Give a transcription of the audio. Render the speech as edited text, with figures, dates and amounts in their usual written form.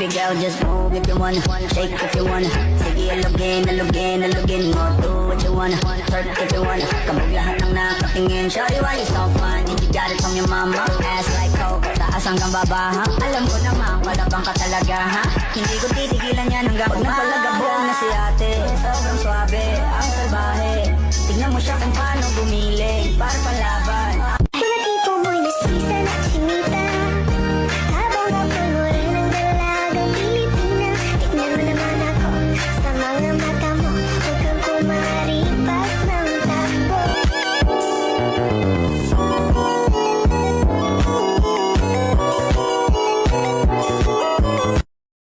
Baby girl, just move if you wanna, shake if you wanna. Sige, alugin, alugin, alugin mo. Do what you wanna, twerk if you wanna. Kabog lahat ng nakatingin. Shawty, why you so fun? Did you got it from your mama? Ass like coke, taas hanggang baba, ha? Alam ko naman, palabang ka talaga, ha? Hindi ko titigilan yan hanggang pag napalagabog na si ate. Sobrang swabe, ang salbahe. Tignan mo siya kung paano gumiling. Para pala